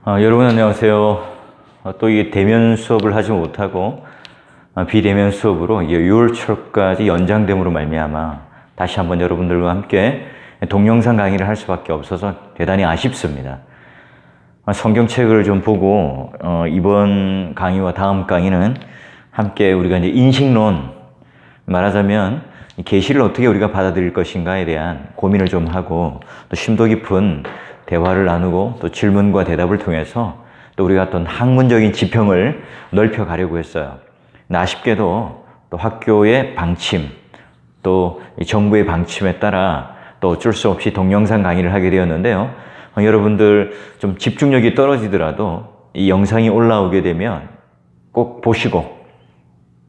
여러분 안녕하세요. 또 이게 대면 수업을 하지 못하고 비대면 수업으로 6월 초까지 연장됨으로 말미암아 다시 한번 여러분들과 함께 동영상 강의를 할 수밖에 없어서 대단히 아쉽습니다. 성경책을 좀 보고 이번 강의와 다음 강의는 함께 우리가 이제 인식론, 말하자면 계시를 어떻게 우리가 받아들일 것인가에 대한 고민을 좀 하고 또 심도 깊은 대화를 나누고 또 질문과 대답을 통해서 또 우리가 어떤 학문적인 지평을 넓혀가려고 했어요. 아쉽게도 또 학교의 방침, 또 정부의 방침에 따라 또 어쩔 수 없이 동영상 강의를 하게 되었는데요. 여러분들 좀 집중력이 떨어지더라도 이 영상이 올라오게 되면 꼭 보시고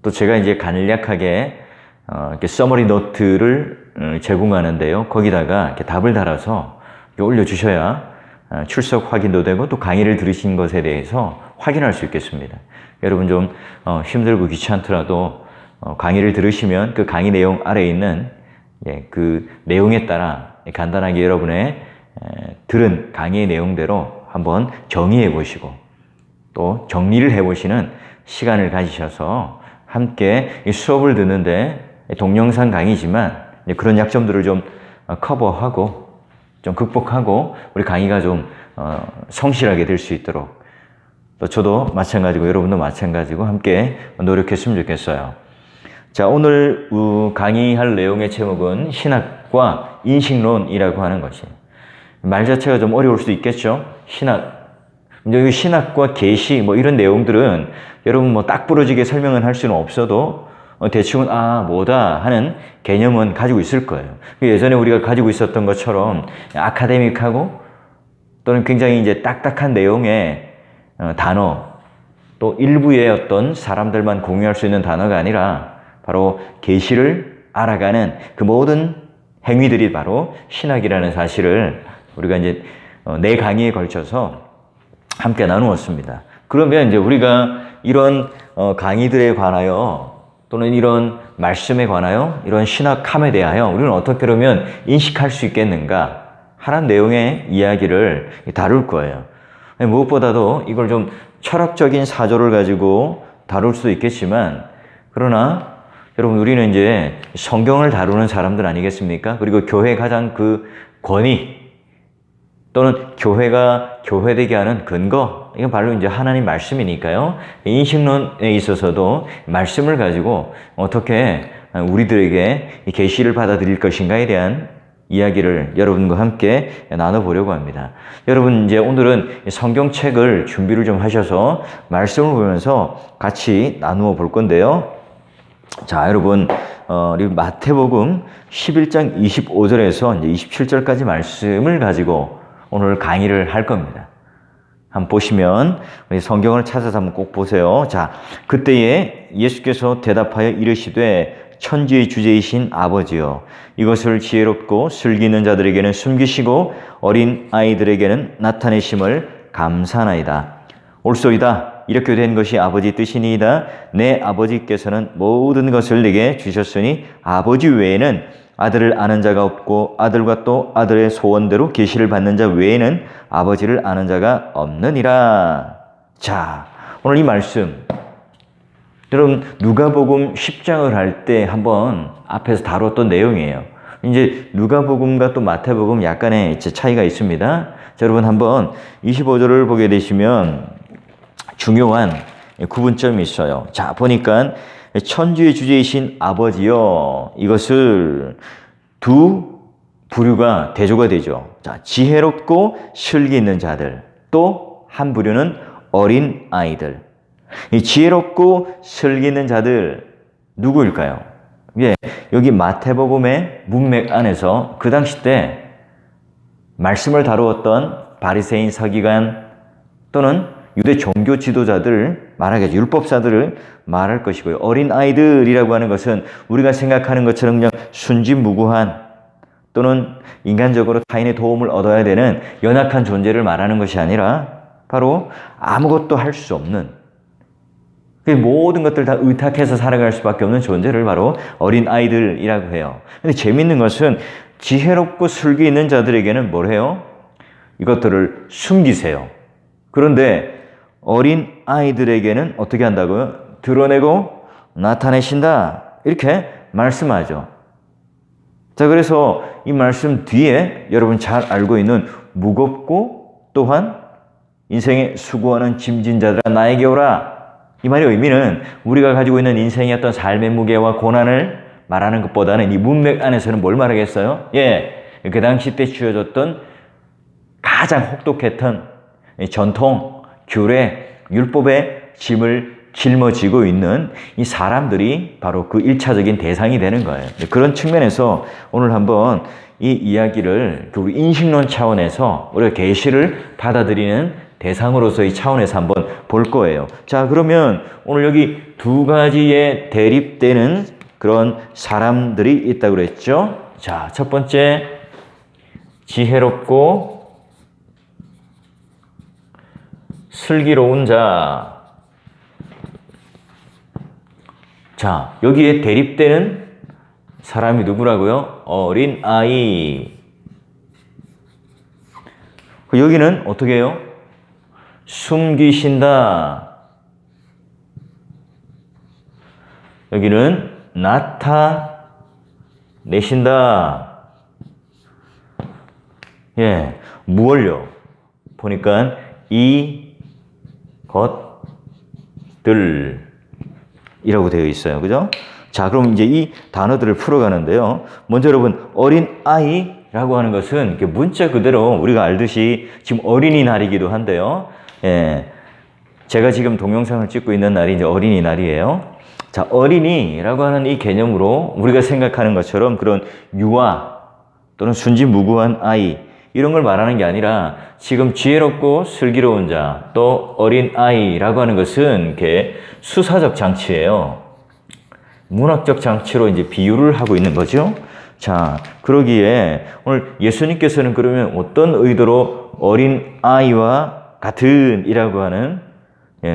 또 제가 이제 간략하게 이렇게 서머리 노트를 제공하는데요. 거기다가 이렇게 답을 달아서 올려주셔야 출석 확인도 되고 또 강의를 들으신 것에 대해서 확인할 수 있겠습니다. 여러분 좀 힘들고 귀찮더라도 강의를 들으시면 그 강의 내용 아래에 있는 그 내용에 따라 간단하게 여러분의 들은 강의의 내용대로 한번 정의해 보시고 또 정리를 해 보시는 시간을 가지셔서 함께 수업을 듣는데 동영상 강의지만 그런 약점들을 좀 커버하고 좀 극복하고 우리 강의가 좀 성실하게 될 수 있도록 또 저도 마찬가지고 여러분도 마찬가지고 함께 노력했으면 좋겠어요. 자, 오늘 강의할 내용의 제목은 신학과 인식론이라고 하는 것이에요. 말 자체가 좀 어려울 수도 있겠죠. 여기 신학과 계시 이런 내용들은 여러분 딱 부러지게 설명은 할 수는 없어도 대충은 뭐다 하는 개념은 가지고 있을 거예요. 예전에 우리가 가지고 있었던 것처럼 아카데믹하고 또는 굉장히 이제 딱딱한 내용의 단어 또 일부의 어떤 사람들만 공유할 수 있는 단어가 아니라 바로 계시를 알아가는 그 모든 행위들이 바로 신학이라는 사실을 우리가 이제 네 강의에 걸쳐서 함께 나누었습니다. 그러면 이제 우리가 이런 강의들에 관하여 또는 이런 말씀에 관하여 이런 신학함에 대하여 우리는 어떻게 그러면 인식할 수 있겠는가 하는 내용의 이야기를 다룰 거예요. 무엇보다도 이걸 좀 철학적인 사조를 가지고 다룰 수도 있겠지만 그러나 여러분 우리는 이제 성경을 다루는 사람들 아니겠습니까? 그리고 교회의 가장 그 권위 또는 교회가 교회되게 하는 근거, 이건 바로 이제 하나님 말씀이니까요. 인식론에 있어서도 말씀을 가지고 어떻게 우리들에게 이 계시를 받아들일 것인가에 대한 이야기를 여러분과 함께 나눠보려고 합니다. 여러분 이제 오늘은 성경책을 준비를 좀 하셔서 말씀을 보면서 같이 나누어 볼 건데요. 자, 여러분 우리 마태복음 11장 25절에서 이제 27절까지 말씀을 가지고 오늘 강의를 할 겁니다. 한번 보시면 우리 성경을 찾아서 한번 꼭 보세요. 자, 그때에 예수께서 대답하여 이르시되 천지의 주제이신 아버지여 이것을 지혜롭고 슬기 있는 자들에게는 숨기시고 어린 아이들에게는 나타내심을 감사하나이다. 옳소이다. 이렇게 된 것이 아버지 뜻이니이다. 내 아버지께서는 모든 것을 내게 주셨으니 아버지 외에는 아들을 아는 자가 없고 아들과 또 아들의 소원대로 계시를 받는 자 외에는 아버지를 아는 자가 없느니라. 자, 오늘 이 말씀 여러분 누가복음 10장을 할 때 한번 앞에서 다뤘던 내용이에요. 이제 누가복음과 또 마태복음 약간의 차이가 있습니다. 자, 여러분 한번 25절을 보게 되시면 중요한 구분점이 있어요. 자, 보니까 천주의 주제이신 아버지여 이것을 두 부류가 대조가 되죠. 자, 지혜롭고 슬기 있는 자들 또 한 부류는 어린 아이들. 이 지혜롭고 슬기 있는 자들 누구일까요? 여기 마태복음의 문맥 안에서 그 당시 때 말씀을 다루었던 바리새인 서기관 또는 유대 종교 지도자들 말하겠죠. 율법사들을 말할 것이고요. 어린 아이들이라고 하는 것은 우리가 생각하는 것처럼 그냥 순진무구한 또는 인간적으로 타인의 도움을 얻어야 되는 연약한 존재를 말하는 것이 아니라 바로 아무것도 할 수 없는 모든 것들 다 의탁해서 살아갈 수밖에 없는 존재를 바로 어린 아이들이라고 해요. 근데 재밌는 것은 지혜롭고 슬기 있는 자들에게는 뭘 해요? 이것들을 숨기세요. 그런데 어린 아이들에게는 어떻게 한다고요? 드러내고 나타내신다. 이렇게 말씀하죠. 자, 그래서 이 말씀 뒤에 여러분 잘 알고 있는 무겁고 또한 인생에 수고하는 짐진 자들아 나에게 오라. 이 말의 의미는 우리가 가지고 있는 인생의 어떤 삶의 무게와 고난을 말하는 것보다는 이 문맥 안에서는 뭘 말하겠어요? 예, 그 당시 때 주어졌던 가장 혹독했던 전통, 규례, 율법의 짐을 짊어지고 있는 이 사람들이 바로 그 1차적인 대상이 되는 거예요. 그런 측면에서 오늘 한번 이 이야기를 우리 인식론 차원에서 우리가 계시를 받아들이는 대상으로서의 차원에서 한번 볼 거예요. 자, 그러면 오늘 여기 두 가지의 대립되는 그런 사람들이 있다고 그랬죠. 자, 첫 번째 지혜롭고 슬기로운 자. 자, 여기에 대립되는 사람이 누구라고요? 어린 아이. 여기는 어떻게 해요? 숨기신다. 여기는 나타내신다. 예, 무엇요? 보니까 이 것들이라고 되어 있어요. 그죠? 자, 그럼 이제 이 단어들을 풀어가는데요. 먼저 여러분, 어린 아이라고 하는 것은 이렇게 문자 그대로 우리가 알듯이 지금 어린이날이기도 한데요. 예, 제가 지금 동영상을 찍고 있는 날이 이제 어린이날이에요. 자, 어린이라고 하는 이 개념으로 우리가 생각하는 것처럼 그런 유아 또는 순진무구한 아이 이런 걸 말하는 게 아니라 지금 지혜롭고 슬기로운 자 또 어린 아이라고 하는 것은 이렇게 수사적 장치예요. 문학적 장치로 이제 비유를 하고 있는 거죠. 자, 그러기에 오늘 예수님께서는 그러면 어떤 의도로 어린 아이와 같은 이라고 하는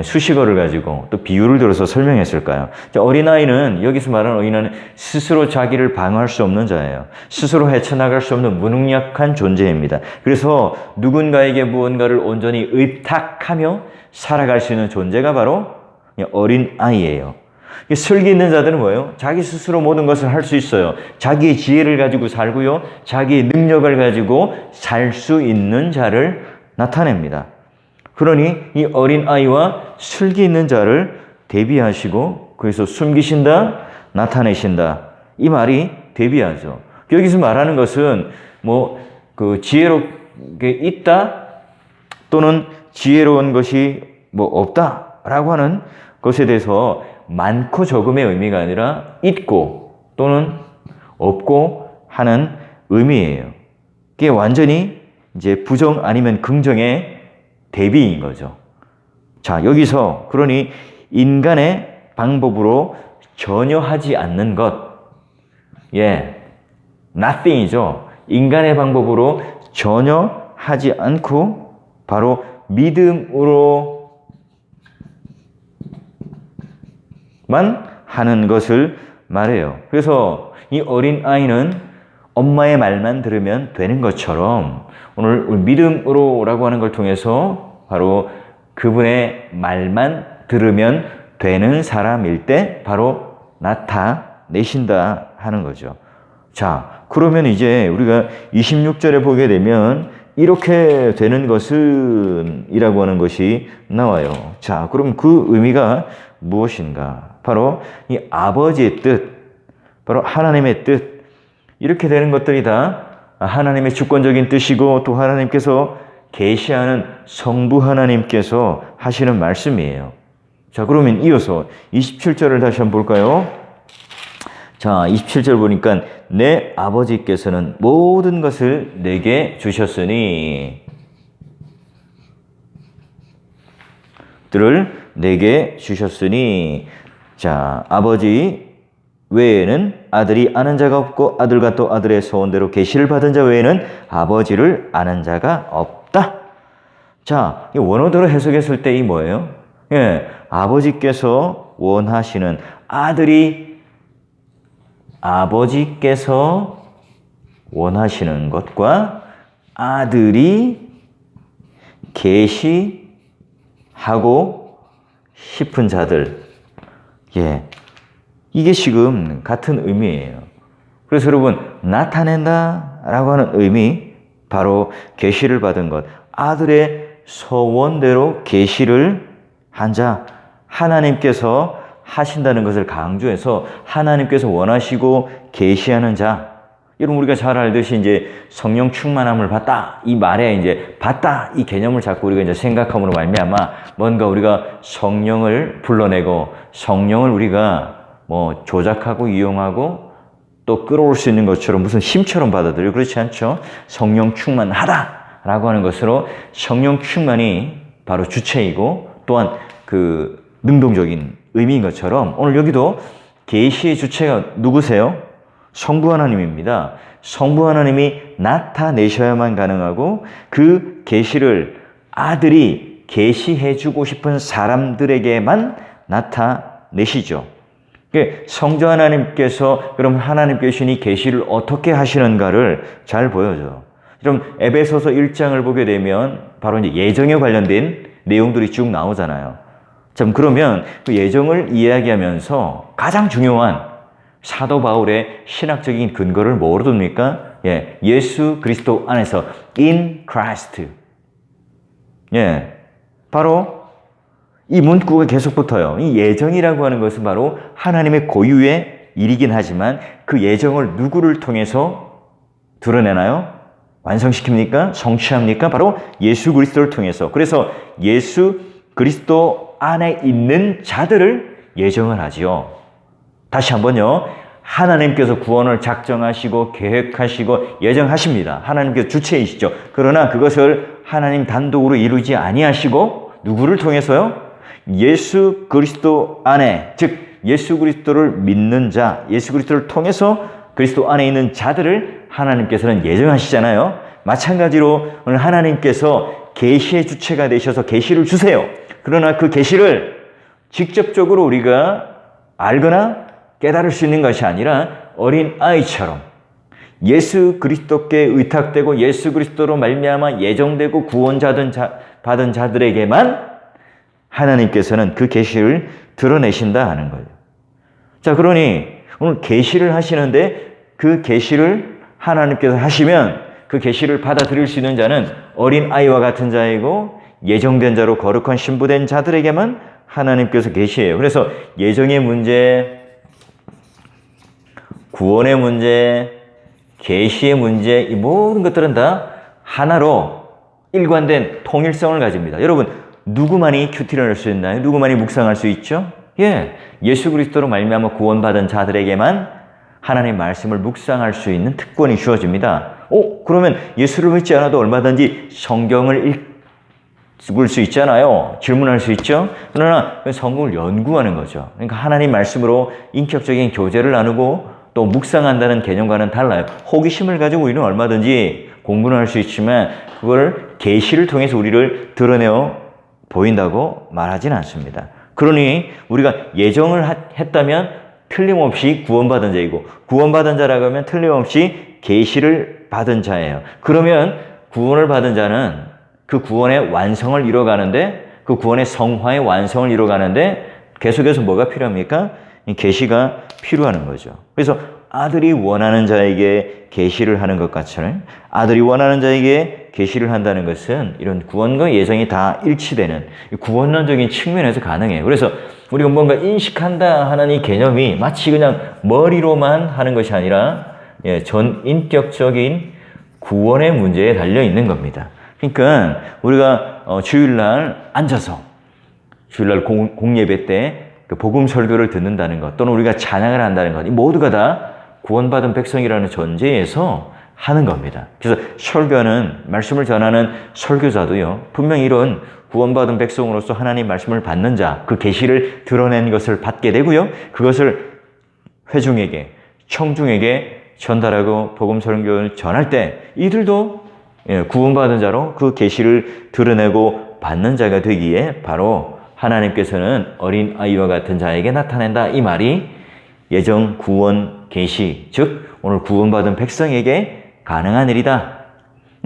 수식어를 가지고 또 비유를 들어서 설명했을까요? 자, 어린아이는 여기서 말하는 어린아이는 스스로 자기를 방어할 수 없는 자예요. 스스로 헤쳐나갈 수 없는 무능력한 존재입니다. 그래서 누군가에게 무언가를 온전히 의탁하며 살아갈 수 있는 존재가 바로 어린아이예요. 슬기 있는 자들은 뭐예요? 자기 스스로 모든 것을 할 수 있어요. 자기의 지혜를 가지고 살고요. 자기의 능력을 가지고 살 수 있는 자를 나타냅니다. 그러니 이 어린아이와 슬기 있는 자를 대비하시고 그래서 숨기신다, 나타내신다. 이 말이 대비하죠. 여기서 말하는 것은 지혜롭게 있다 또는 지혜로운 것이 없다라고 하는 것에 대해서 많고 적음의 의미가 아니라 있고 또는 없고 하는 의미예요. 이게 완전히 이제 부정 아니면 긍정의 대비인 거죠. 자, 여기서 그러니 인간의 방법으로 전혀 하지 않는 것. 예, nothing이죠. 인간의 방법으로 전혀 하지 않고 바로 믿음으로만 하는 것을 말해요. 그래서 이 어린 아이는 엄마의 말만 들으면 되는 것처럼 오늘 믿음으로라고 하는 걸 통해서 바로 그분의 말만 들으면 되는 사람일 때 바로 나타내신다 하는 거죠. 자, 그러면 이제 우리가 26절에 보게 되면 이렇게 되는 것은 이라고 하는 것이 나와요. 자, 그럼 그 의미가 무엇인가? 바로 이 아버지의 뜻, 바로 하나님의 뜻, 이렇게 되는 것들이 다 하나님의 주권적인 뜻이고 또 하나님께서 계시하는 성부 하나님께서 하시는 말씀이에요. 자, 그러면 이어서 27절을 다시 한번 볼까요? 자, 27절 보니까 내 아버지께서는 모든 것을 내게 주셨으니 들을 내게 주셨으니 자, 아버지 외에는 아들이 아는 자가 없고 아들과 또 아들의 소원대로 계시를 받은 자 외에는 아버지를 아는 자가 없다. 자, 이 원어대로 해석했을 때 이 뭐예요? 예, 아버지께서 원하시는 아버지께서 원하시는 것과 아들이 계시하는 하고 싶은 자들. 예. 이게 지금 같은 의미예요. 그래서 여러분, 나타낸다 라고 하는 의미, 바로 계시를 받은 것. 아들의 소원대로 계시를 한 자, 하나님께서 하신다는 것을 강조해서 하나님께서 원하시고 계시하는 자. 여러분, 우리가 잘 알듯이 이제 성령 충만함을 받다, 이 말에 이제 받다 이 개념을 잡고 우리가 이제 생각함으로 말미암아 뭔가 우리가 성령을 불러내고 성령을 우리가 뭐 조작하고 이용하고 또 끌어올 수 있는 것처럼 무슨 힘처럼 받아들여요. 그렇지 않죠? 성령 충만하다라고 하는 것으로 성령 충만이 바로 주체이고 또한 그 능동적인 의미인 것처럼 오늘 여기도 계시의 주체가 누구세요? 성부 하나님입니다. 성부 하나님이 나타내셔야만 가능하고 그 계시를 아들이 계시해주고 싶은 사람들에게만 나타내시죠. 성자 하나님께서 그럼 하나님께서 이 계시를 어떻게 하시는가를 잘 보여줘요. 그럼 에베소서 1장을 보게 되면 바로 이제 예정에 관련된 내용들이 쭉 나오잖아요. 참 그러면 그 예정을 이야기하면서 가장 중요한 사도 바울의 신학적인 근거를 뭐로 둡니까? 예, 예수 그리스도 안에서 in Christ. 예, 바로 이 문구가 계속 붙어요. 이 예정이라고 하는 것은 바로 하나님의 고유의 일이긴 하지만 그 예정을 누구를 통해서 드러내나요? 완성시킵니까? 성취합니까? 바로 예수 그리스도를 통해서. 그래서 예수 그리스도 안에 있는 자들을 예정을 하지요. 다시 한번요. 하나님께서 구원을 작정하시고 계획하시고 예정하십니다. 하나님께서 주체이시죠. 그러나 그것을 하나님 단독으로 이루지 아니하시고 누구를 통해서요? 예수 그리스도 안에, 즉 예수 그리스도를 믿는 자, 예수 그리스도를 통해서 그리스도 안에 있는 자들을 하나님께서는 예정하시잖아요. 마찬가지로 오늘 하나님께서 계시의 주체가 되셔서 계시를 주세요. 그러나 그 계시를 직접적으로 우리가 알거나 깨달을 수 있는 것이 아니라 어린 아이처럼 예수 그리스도께 의탁되고 예수 그리스도로 말미암아 예정되고 받은 자들에게만 하나님께서는 그 계시를 드러내신다 하는 거예요. 자, 그러니 오늘 계시를 하시는데 그 계시를 하나님께서 하시면 그 계시를 받아들일 수 있는 자는 어린 아이와 같은 자이고 예정된 자로 거룩한 신부된 자들에게만 하나님께서 계시해요. 그래서 예정의 문제, 구원의 문제, 계시의 문제, 이 모든 것들은 다 하나로 일관된 통일성을 가집니다. 여러분, 누구만이 큐티를 할 수 있나요? 누구만이 묵상할 수 있죠? 예, 예수 그리스도로 말미암아 구원받은 자들에게만 하나님의 말씀을 묵상할 수 있는 특권이 주어집니다. 그러면 예수를 믿지 않아도 얼마든지 성경을 읽을 수 있잖아요. 질문할 수 있죠. 그러나 성경을 연구하는 거죠. 그러니까 하나님 말씀으로 인격적인 교제를 나누고 또 묵상한다는 개념과는 달라요. 호기심을 가지고 우리는 얼마든지 공부를 할 수 있지만 그걸 계시를 통해서 우리를 드러내어 보인다고 말하진 않습니다. 그러니 우리가 예정을 했다면 틀림없이 구원받은 자이고 구원받은 자라고 하면 틀림없이 계시를 받은 자예요. 그러면 구원을 받은 자는 그 구원의 완성을 이뤄가는데 그 구원의 성화의 완성을 이뤄가는데 계속해서 뭐가 필요합니까? 계시가 필요한 거죠. 그래서 아들이 원하는 자에게 계시를 하는 것 같처럼 아들이 원하는 자에게 계시를 한다는 것은 이런 구원과 예정이 다 일치되는 구원론적인 측면에서 가능해요. 그래서 우리가 뭔가 인식한다 하는 이 개념이 마치 그냥 머리로만 하는 것이 아니라 전 인격적인 구원의 문제에 달려 있는 겁니다. 그러니까 우리가 주일날 앉아서 주일날 공예배 때 그 복음 설교를 듣는다는 것 또는 우리가 찬양을 한다는 것 이 모두가 다 구원받은 백성이라는 전제에서 하는 겁니다. 그래서 설교는 말씀을 전하는 설교자도요. 분명히 이런 구원받은 백성으로서 하나님 말씀을 받는 자, 그 계시를 드러낸 것을 받게 되고요. 그것을 회중에게, 청중에게 전달하고 복음 설교를 전할 때 이들도 구원받은 자로 그 계시를 드러내고 받는 자가 되기에 바로 하나님께서는 어린 아이와 같은 자에게 나타낸다. 이 말이 예정, 구원, 계시, 즉 오늘 구원받은 백성에게 가능한 일이다.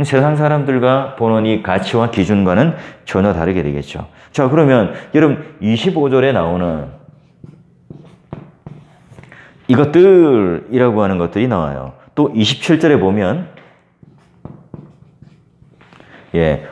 세상 사람들과 보는 이 가치와 기준과는 전혀 다르게 되겠죠. 자, 그러면 여러분 25절에 나오는 이것들이라고 하는 것들이 나와요. 또 27절에 보면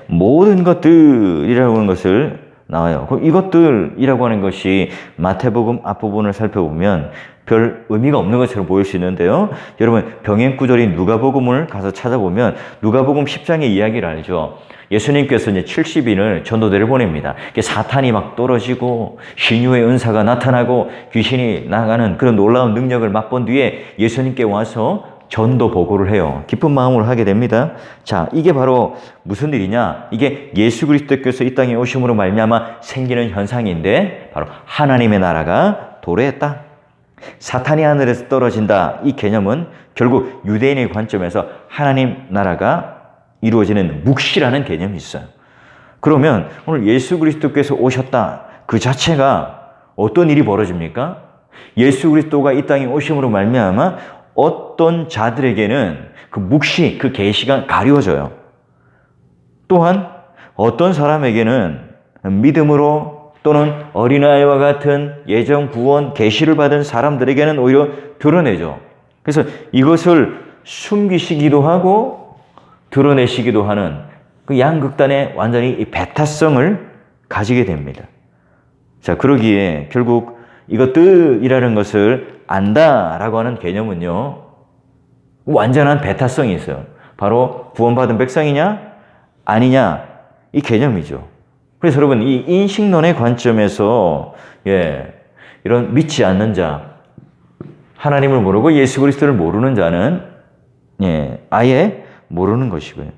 모든 것들이라고 하는 것을 나와요. 그럼 이것들이라고 하는 것이 마태복음 앞부분을 살펴보면 별 의미가 없는 것처럼 보일 수 있는데요. 여러분 병행구절인 누가복음을 가서 찾아보면 누가복음 10장의 이야기를 알죠. 예수님께서 이제 70인을 전도대를 보냅니다. 사탄이 막 떨어지고 신유의 은사가 나타나고 귀신이 나가는 그런 놀라운 능력을 맛본 뒤에 예수님께 와서 전도 보고를 해요. 기쁜 마음으로 하게 됩니다. 자, 이게 바로 무슨 일이냐? 이게 예수 그리스도께서 이 땅에 오심으로 말미암아 생기는 현상인데 바로 하나님의 나라가 도래했다. 사탄이 하늘에서 떨어진다. 이 개념은 결국 유대인의 관점에서 하나님 나라가 이루어지는 묵시라는 개념이 있어요. 그러면 오늘 예수 그리스도께서 오셨다. 그 자체가 어떤 일이 벌어집니까? 예수 그리스도가 이 땅에 오심으로 말미암아 어떤 자들에게는 그 묵시, 그 계시가 가려져요. 또한 어떤 사람에게는 믿음으로 또는 어린아이와 같은 예정 구원, 계시를 받은 사람들에게는 오히려 드러내죠. 그래서 이것을 숨기시기도 하고 드러내시기도 하는 그 양극단의 완전히 이 배타성을 가지게 됩니다. 자, 그러기에 결국 이것들이라는 것을 안다라고 하는 개념은요, 완전한 배타성이 있어요. 바로 구원받은 백성이냐 아니냐 이 개념이죠. 그래서 여러분 이 인식론의 관점에서 이런 믿지 않는 자, 하나님을 모르고 예수 그리스도를 모르는 자는 아예 모르는 것이고요.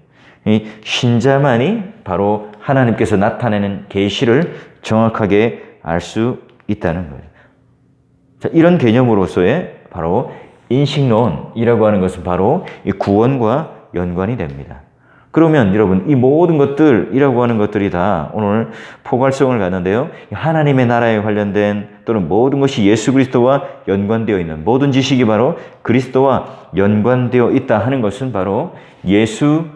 이 신자만이 바로 하나님께서 나타내는 계시를 정확하게 알 수 있다는 거예요. 자, 이런 개념으로서의 바로 인식론이라고 하는 것은 바로 이 구원과 연관이 됩니다. 그러면 여러분 이 모든 것들이라고 하는 것들이 다 오늘 포괄성을 갖는데요. 하나님의 나라에 관련된 또는 모든 것이 예수 그리스도와 연관되어 있는 모든 지식이 바로 그리스도와 연관되어 있다 하는 것은 바로 예수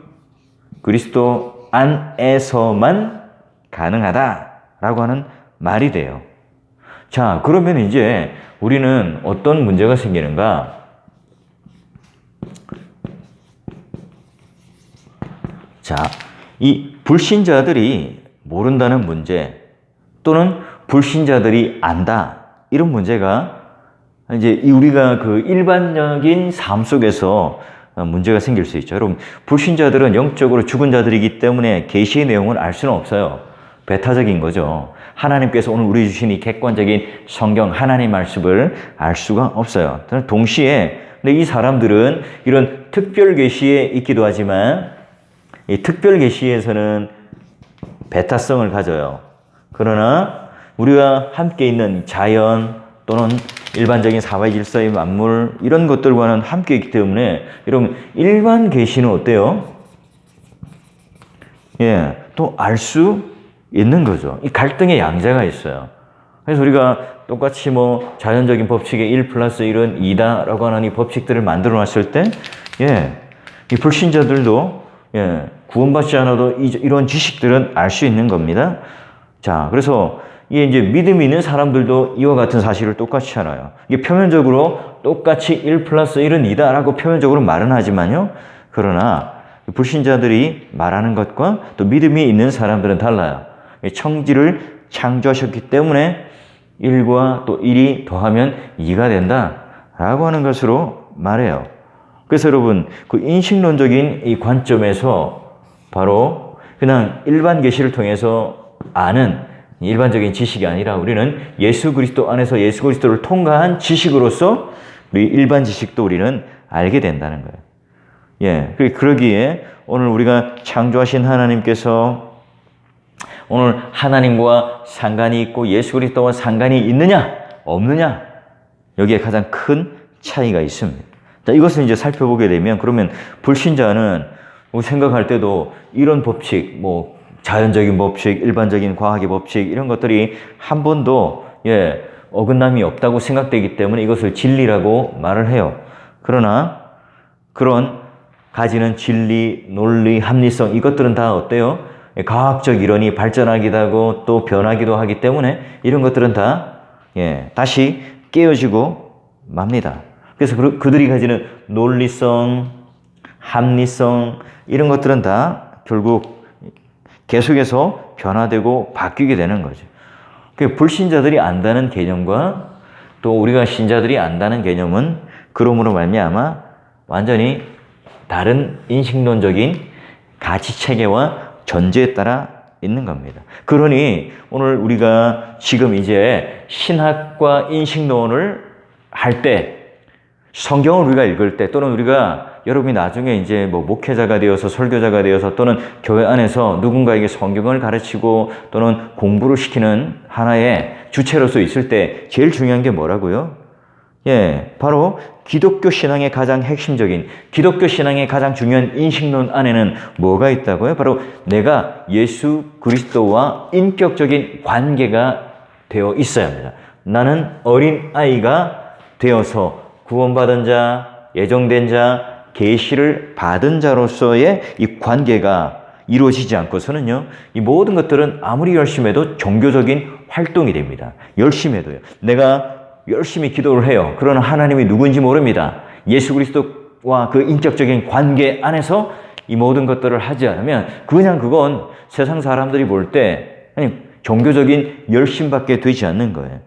그리스도 안에서만 가능하다라고 하는 말이 돼요. 자, 그러면 이제 우리는 어떤 문제가 생기는가? 자, 이 불신자들이 모른다는 문제 또는 불신자들이 안다 이런 문제가 이제 우리가 그 일반적인 삶 속에서 문제가 생길 수 있죠. 여러분, 불신자들은 영적으로 죽은 자들이기 때문에 계시의 내용을 알 수는 없어요. 배타적인 거죠. 하나님께서 오늘 우리 주신 이 객관적인 성경 하나님 말씀을 알 수가 없어요. 동시에 근데 이 사람들은 이런 특별 계시에 있기도 하지만 이 특별 계시에서는 배타성을 가져요. 그러나 우리가 함께 있는 자연 또는 일반적인 사회 질서의 만물 이런 것들과는 함께 있기 때문에 여러분 일반 계시는 어때요? 또 알 수 있는 거죠. 이 갈등의 양자가 있어요. 그래서 우리가 똑같이 뭐 자연적인 법칙의 1 플러스 1은 2다라고 하는 이 법칙들을 만들어 놨을 때, 이 불신자들도, 구원받지 않아도 이런 지식들은 알 수 있는 겁니다. 자, 그래서 이게 이제 믿음이 있는 사람들도 이와 같은 사실을 똑같이 알아요. 이게 표면적으로 똑같이 1 플러스 1은 2다라고 표면적으로 말은 하지만요. 그러나 불신자들이 말하는 것과 또 믿음이 있는 사람들은 달라요. 청지를 창조하셨기 때문에 1과 또 1이 더하면 2가 된다라고 하는 것으로 말해요. 그래서 여러분 그 인식론적인 이 관점에서 바로 그냥 일반 계시를 통해서 아는 일반적인 지식이 아니라 우리는 예수 그리스도 안에서 예수 그리스도를 통과한 지식으로서 우리 일반 지식도 우리는 알게 된다는 거예요. 그러기에 오늘 우리가 창조하신 하나님께서 오늘 하나님과 상관이 있고 예수 그리스도와 상관이 있느냐 없느냐 여기에 가장 큰 차이가 있습니다. 자, 이것을 이제 살펴보게 되면 그러면 불신자는 생각할 때도 이런 법칙, 뭐 자연적인 법칙, 일반적인 과학의 법칙 이런 것들이 한 번도 어긋남이 없다고 생각되기 때문에 이것을 진리라고 말을 해요. 그러나 그런 가지는 진리, 논리, 합리성 이것들은 다 어때요? 과학적 이론이 발전하기도 하고 또 변하기도 하기 때문에 이런 것들은 다 다시 깨어지고 맙니다. 그래서 그들이 가지는 논리성, 합리성 이런 것들은 다 결국 계속해서 변화되고 바뀌게 되는 거죠. 불신자들이 안다는 개념과 또 우리가 신자들이 안다는 개념은 그러므로 말미암아 완전히 다른 인식론적인 가치체계와 전제에 따라 있는 겁니다. 그러니 오늘 우리가 지금 이제 신학과 인식론을 할 때 성경을 우리가 읽을 때 또는 우리가 여러분이 나중에 이제 뭐 목회자가 되어서 설교자가 되어서 또는 교회 안에서 누군가에게 성경을 가르치고 또는 공부를 시키는 하나의 주체로서 있을 때 제일 중요한 게 뭐라고요? 바로 기독교 신앙의 가장 핵심적인 기독교 신앙의 가장 중요한 인식론 안에는 뭐가 있다고요? 바로 내가 예수 그리스도와 인격적인 관계가 되어 있어야 합니다. 나는 어린아이가 되어서 구원받은 자, 예정된 자, 계시를 받은 자로서의 이 관계가 이루어지지 않고서는요, 이 모든 것들은 아무리 열심히 해도 종교적인 활동이 됩니다. 열심히 해도요. 내가 열심히 기도를 해요. 그러나 하나님이 누구인지 모릅니다. 예수 그리스도와 그 인격적인 관계 안에서 이 모든 것들을 하지 않으면 그냥 그건 세상 사람들이 볼 때 종교적인 열심밖에 되지 않는 거예요.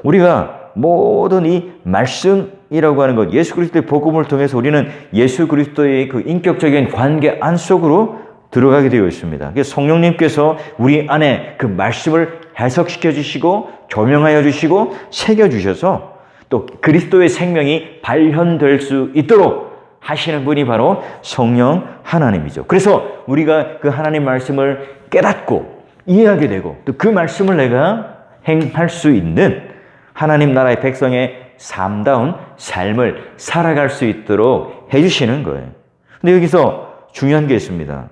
우리가 모든 이 말씀이라고 하는 것, 예수 그리스도의 복음을 통해서 우리는 예수 그리스도의 그 인격적인 관계 안 속으로 들어가게 되어 있습니다. 그래서 성령님께서 우리 안에 그 말씀을 해석시켜 주시고 조명하여 주시고 새겨 주셔서 또 그리스도의 생명이 발현될 수 있도록 하시는 분이 바로 성령 하나님이죠. 그래서 우리가 그 하나님 말씀을 깨닫고 이해하게 되고 또 그 말씀을 내가 행할 수 있는 하나님 나라의 백성의 삶다운 삶을 살아갈 수 있도록 해주시는 거예요. 근데 여기서 중요한 게 있습니다.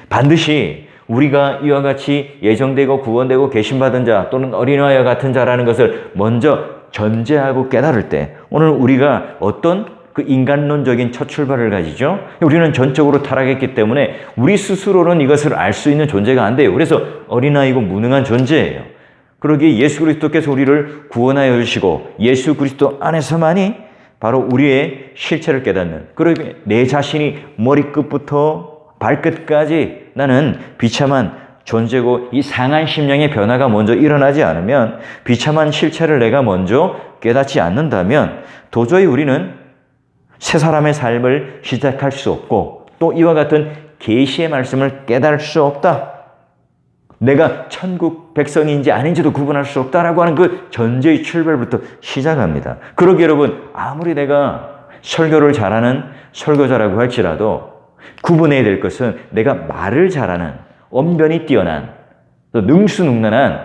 반드시 우리가 이와 같이 예정되고 구원되고 계신받은 자 또는 어린아이와 같은 자라는 것을 먼저 전제하고 깨달을 때 오늘 우리가 어떤 그 인간론적인 첫 출발을 가지죠. 우리는 전적으로 타락했기 때문에 우리 스스로는 이것을 알 수 있는 존재가 안 돼요. 그래서 어린아이고 무능한 존재예요. 그러기에 예수 그리스도께서 우리를 구원하여 주시고 예수 그리스도 안에서만이 바로 우리의 실체를 깨닫는, 그러기에 내 자신이 머리끝부터 발끝까지 나는 비참한 존재고 이 상한 심령의 변화가 먼저 일어나지 않으면, 비참한 실체를 내가 먼저 깨닫지 않는다면 도저히 우리는 새 사람의 삶을 시작할 수 없고 또 이와 같은 계시의 말씀을 깨달을 수 없다. 내가 천국 백성인지 아닌지도 구분할 수 없다라고 하는 그 전제의 출발부터 시작합니다. 그러기 여러분, 아무리 내가 설교를 잘하는 설교자라고 할지라도 구분해야 될 것은 내가 말을 잘하는, 언변이 뛰어난, 또 능수능란한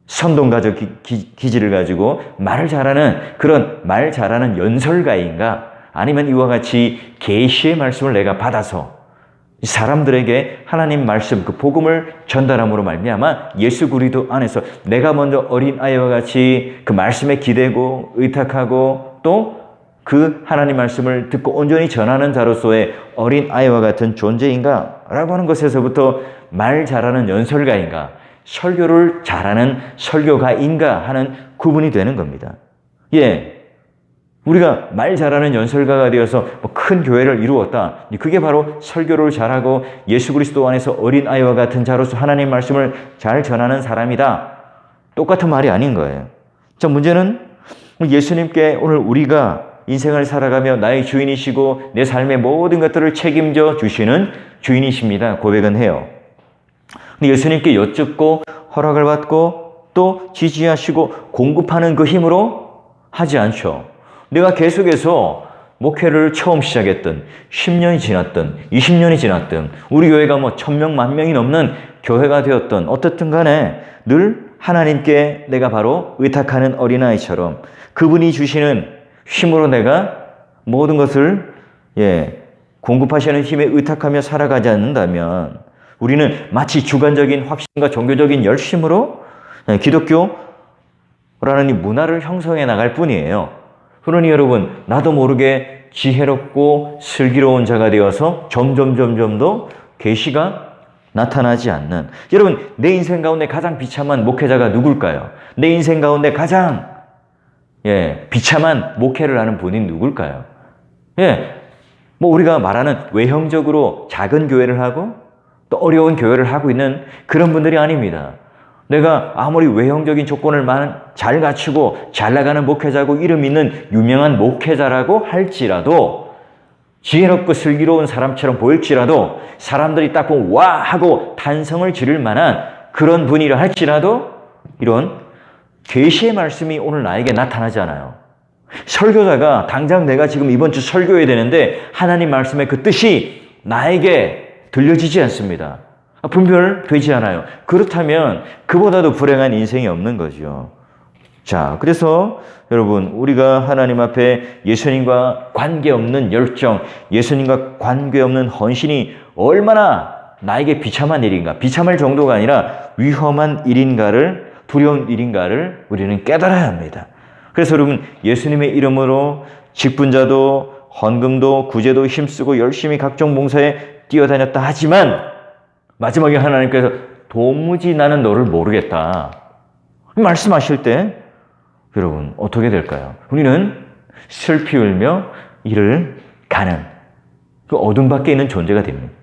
선동가적 기질을 가지고 말을 잘하는 그런 말 잘하는 연설가인가, 아니면 이와 같이 계시의 말씀을 내가 받아서 사람들에게 하나님 말씀, 그 복음을 전달함으로 말미암아 예수 그리스도 안에서 내가 먼저 어린아이와 같이 그 말씀에 기대고 의탁하고 또 그 하나님 말씀을 듣고 온전히 전하는 자로서의 어린아이와 같은 존재인가? 라고 하는 것에서부터 말 잘하는 연설가인가? 설교를 잘하는 설교가인가? 하는 구분이 되는 겁니다. 우리가 말 잘하는 연설가가 되어서 큰 교회를 이루었다. 그게 바로 설교를 잘하고 예수 그리스도 안에서 어린아이와 같은 자로서 하나님 말씀을 잘 전하는 사람이다. 똑같은 말이 아닌 거예요. 자, 문제는 예수님께 오늘 우리가 인생을 살아가며 나의 주인이시고 내 삶의 모든 것들을 책임져 주시는 주인이십니다. 고백은 해요. 근데 예수님께 여쭙고 허락을 받고 또 지지하시고 공급하는 그 힘으로 하지 않죠. 내가 계속해서 목회를 처음 시작했던 10년이 지났던 20년이 지났던 우리 교회가 1000명, 10,000명이 넘는 교회가 되었던 어떻든 간에 늘 하나님께 내가 바로 의탁하는 어린아이처럼 그분이 주시는 힘으로 내가 모든 것을 공급하시는 힘에 의탁하며 살아가지 않는다면 우리는 마치 주관적인 확신과 종교적인 열심으로 기독교라는 이 문화를 형성해 나갈 뿐이에요. 그러니 여러분, 나도 모르게 지혜롭고 슬기로운 자가 되어서 점점 더 계시가 나타나지 않는, 여러분, 내 인생 가운데 가장 비참한 목회자가 누굴까요? 내 인생 가운데 가장 비참한 목회를 하는 분이 누굴까요? 뭐 우리가 말하는 외형적으로 작은 교회를 하고 또 어려운 교회를 하고 있는 그런 분들이 아닙니다. 내가 아무리 외형적인 조건을 잘 갖추고 잘 나가는 목회자고 이름 있는 유명한 목회자라고 할지라도, 지혜롭고 슬기로운 사람처럼 보일지라도, 사람들이 딱 보면 와 하고 탄성을 지를 만한 그런 분이라 할지라도, 이런 계시의 말씀이 오늘 나에게 나타나지 않아요. 설교자가 당장 내가 지금 이번 주 설교해야 되는데 하나님 말씀의 그 뜻이 나에게 들려지지 않습니다. 분별되지 않아요. 그렇다면 그보다도 불행한 인생이 없는 거죠. 자, 그래서 여러분, 우리가 하나님 앞에 예수님과 관계없는 열정, 예수님과 관계없는 헌신이 얼마나 나에게 비참한 일인가, 비참할 정도가 아니라 위험한 일인가를, 두려운 일인가를 우리는 깨달아야 합니다. 그래서 여러분, 예수님의 이름으로 직분자도 헌금도 구제도 힘쓰고 열심히 각종 봉사에 뛰어다녔다 하지만 마지막에 하나님께서 도무지 나는 너를 모르겠다 말씀하실 때 여러분 어떻게 될까요? 우리는 슬피 울며 이를 가는 그 어둠 밖에 있는 존재가 됩니다.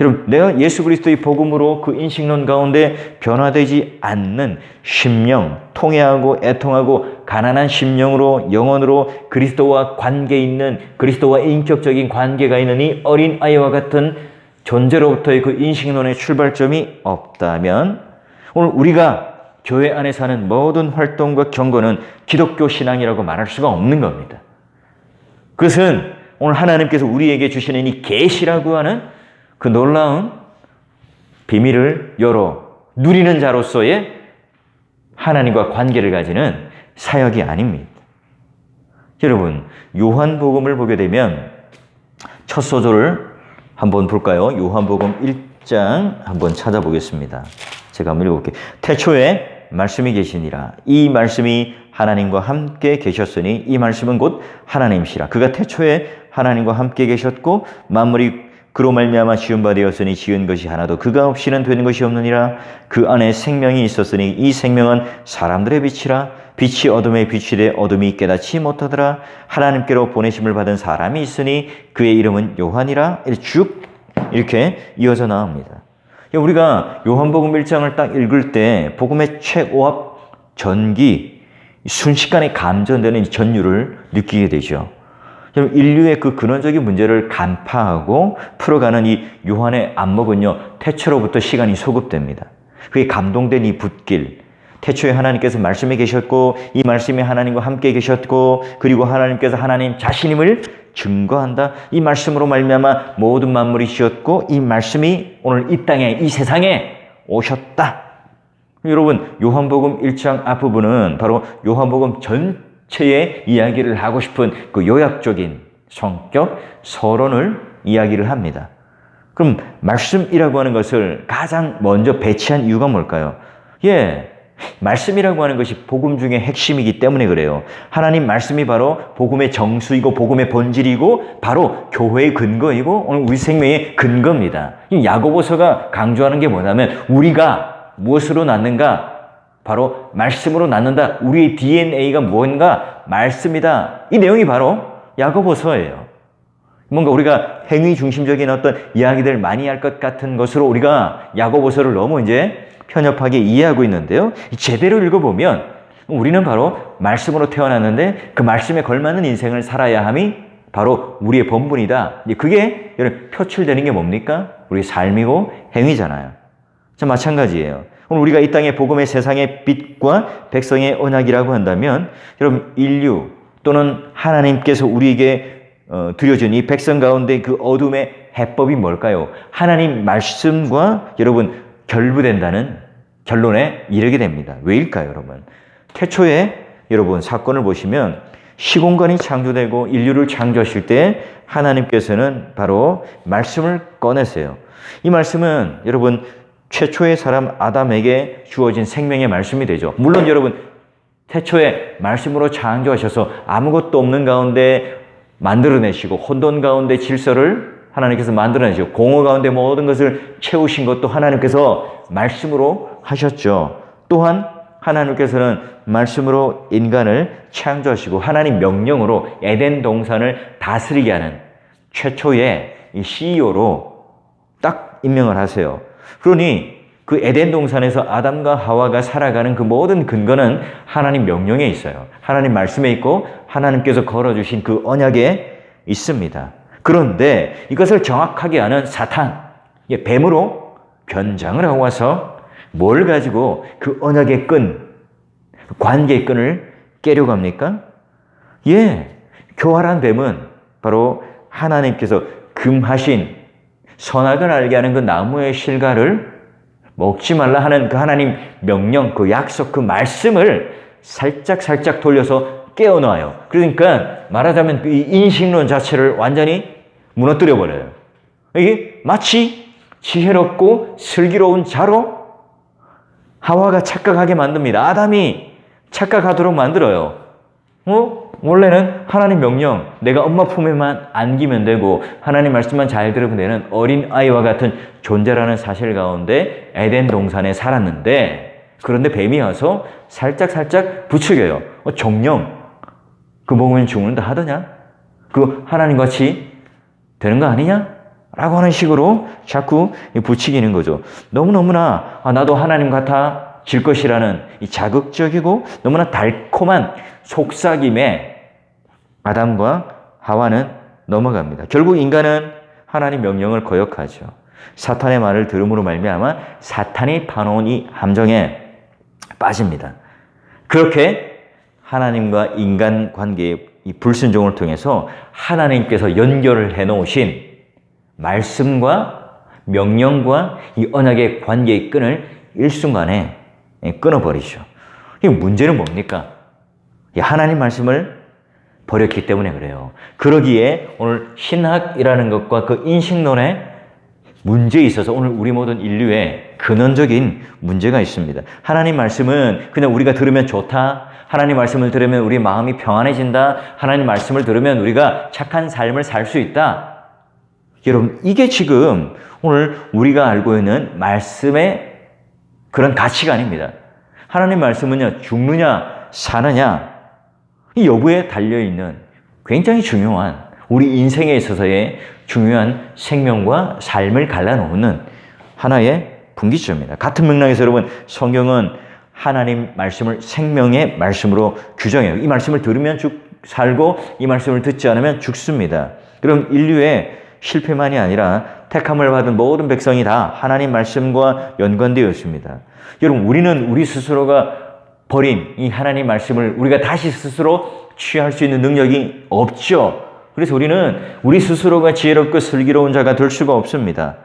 여러분, 내가 예수 그리스도의 복음으로 그 인식론 가운데 변화되지 않는 심령, 통회하고 애통하고 가난한 심령으로, 영혼으로 그리스도와 관계 있는, 그리스도와 인격적인 관계가 있는 이 어린 아이와 같은 존재로부터의 그 인식론의 출발점이 없다면 오늘 우리가 교회 안에서 하는 모든 활동과 경고는 기독교 신앙이라고 말할 수가 없는 겁니다. 그것은 오늘 하나님께서 우리에게 주시는 이 계시라고 하는 그 놀라운 비밀을 열어 누리는 자로서의 하나님과 관계를 가지는 사역이 아닙니다. 여러분, 요한복음을 보게 되면 첫 소절을 한번 볼까요? 요한복음 1장 한번 찾아보겠습니다. 제가 한번 읽어볼게요. 태초에 말씀이 계시니라. 이 말씀이 하나님과 함께 계셨으니 이 말씀은 곧 하나님이시라. 그가 태초에 하나님과 함께 계셨고 만물이 그로 말미암아 지은 바 되었으니 지은 것이 하나도 그가 없이는 되는 것이 없느니라. 그 안에 생명이 있었으니 이 생명은 사람들의 빛이라. 빛이 어둠에 비추되 어둠이 깨닫지 못하더라. 하나님께로 보내심을 받은 사람이 있으니 그의 이름은 요한이라. 쭉 이렇게 이어져 나옵니다. 우리가 요한복음 1장을 딱 읽을 때 복음의 최오합 전기, 순식간에 감전되는 전율을 느끼게 되죠. 인류의 그 근원적인 문제를 간파하고 풀어가는 이 요한의 안목은요, 태초로부터 시간이 소급됩니다. 그게 감동된 이 붓길, 태초에 하나님께서 말씀에 계셨고 이 말씀이 하나님과 함께 계셨고 그리고 하나님께서 하나님 자신임을 증거한다. 이 말씀으로 말미암아 모든 만물이 지었고 이 말씀이 오늘 이 땅에, 이 세상에 오셨다. 여러분, 요한복음 1장 앞부분은 바로 요한복음 전체의 이야기를 하고 싶은 그 요약적인 성격, 서론을 이야기를 합니다. 그럼 말씀이라고 하는 것을 가장 먼저 배치한 이유가 뭘까요? 말씀이라고 하는 것이 복음 중에 핵심이기 때문에 그래요. 하나님 말씀이 바로 복음의 정수이고 복음의 본질이고 바로 교회의 근거이고 오늘 우리 생명의 근거입니다. 야고보서가 강조하는 게 뭐냐면 우리가 무엇으로 낳는가? 바로 말씀으로 낳는다. 우리의 DNA가 무엇인가? 말씀이다. 이 내용이 바로 야고보서예요. 뭔가 우리가 행위 중심적인 어떤 이야기들 많이 할 것 같은 것으로 우리가 야고보서를 너무 이제 편협하게 이해하고 있는데요. 제대로 읽어보면 우리는 바로 말씀으로 태어났는데 그 말씀에 걸맞는 인생을 살아야 함이 바로 우리의 본분이다. 그게 표출되는 게 뭡니까? 우리의 삶이고 행위잖아요. 자, 마찬가지예요. 오늘 우리가 이 땅의 복음의 세상의 빛과 백성의 언약이라고 한다면 여러분, 인류 또는 하나님께서 우리에게 드려준 이 백성 가운데 그 어둠의 해법이 뭘까요? 하나님 말씀과 여러분 결부된다는 결론에 이르게 됩니다. 왜일까요, 여러분? 태초에 여러분 사건을 보시면 시공간이 창조되고 인류를 창조하실 때 하나님께서는 바로 말씀을 꺼내세요. 이 말씀은 여러분 최초의 사람 아담에게 주어진 생명의 말씀이 되죠. 물론 여러분 태초에 말씀으로 창조하셔서 아무것도 없는 가운데 만들어내시고 혼돈 가운데 질서를 하나님께서 만들어내시고 공허 가운데 모든 것을 채우신 것도 하나님께서 말씀으로 하셨죠. 또한 하나님께서는 말씀으로 인간을 창조하시고 하나님 명령으로 에덴 동산을 다스리게 하는 최초의 이 CEO로 딱 임명을 하세요. 그러니 그 에덴 동산에서 아담과 하와가 살아가는 그 모든 근거는 하나님 명령에 있어요. 하나님 말씀에 있고 하나님께서 걸어주신 그 언약에 있습니다. 그런데 이것을 정확하게 아는 사탄, 뱀으로 변장을 하고 와서 뭘 가지고 그 언약의 끈, 관계의 끈을 깨려고 합니까? 교활한 뱀은 바로 하나님께서 금하신 선악을 알게 하는 그 나무의 실과를 먹지 말라 하는 그 하나님 명령, 그 약속, 그 말씀을 살짝 돌려서 깨어놔요. 그러니까 말하자면 이 인식론 자체를 완전히 무너뜨려 버려요. 이게 마치 지혜롭고 슬기로운 자로 하와가 착각하게 만듭니다. 아담이 착각하도록 만들어요. 원래는 하나님 명령, 내가 엄마 품에만 안기면 되고 하나님 말씀만 잘 들으면 되는 어린 아이와 같은 존재라는 사실 가운데 에덴 동산에 살았는데, 그런데 뱀이 와서 살짝 부추겨요. 정령, 그거 먹으면 죽는다 하더냐? 그거 하나님같이 되는 거 아니냐? 라고 하는 식으로 자꾸 부추기는 거죠. 너무너무나 나도 하나님 같아질 것이라는 이 자극적이고 너무나 달콤한 속삭임에 아담과 하와는 넘어갑니다. 결국 인간은 하나님 명령을 거역하죠. 사탄의 말을 들음으로 말미암아 사탄이 파놓은 이 함정에 빠집니다. 그렇게 하나님과 인간 관계의 이 불순종을 통해서 하나님께서 연결을 해놓으신 말씀과 명령과 이 언약의 관계의 끈을 일순간에 끊어버리죠. 이 문제는 뭡니까? 하나님 말씀을 버렸기 때문에 그래요. 그러기에 오늘 신학이라는 것과 그 인식론의 문제에 있어서 오늘 우리 모든 인류에 근원적인 문제가 있습니다. 하나님 말씀은 그냥 우리가 들으면 좋다. 하나님 말씀을 들으면 우리 마음이 평안해진다. 하나님 말씀을 들으면 우리가 착한 삶을 살 수 있다. 여러분, 이게 지금 오늘 우리가 알고 있는 말씀의 그런 가치관입니다. 하나님 말씀은요, 죽느냐 사느냐 이 여부에 달려있는 굉장히 중요한, 우리 인생에 있어서의 중요한 생명과 삶을 갈라놓는 하나의 분기점입니다. 같은 맥락에서 여러분, 성경은 하나님 말씀을 생명의 말씀으로 규정해요. 이 말씀을 들으면 살고 이 말씀을 듣지 않으면 죽습니다. 그럼 인류의 실패만이 아니라 택함을 받은 모든 백성이 다 하나님 말씀과 연관되어 있습니다. 여러분, 우리는 우리 스스로가 버린 이 하나님 말씀을 우리가 다시 스스로 취할 수 있는 능력이 없죠. 그래서 우리는 우리 스스로가 지혜롭고 슬기로운 자가 될 수가 없습니다.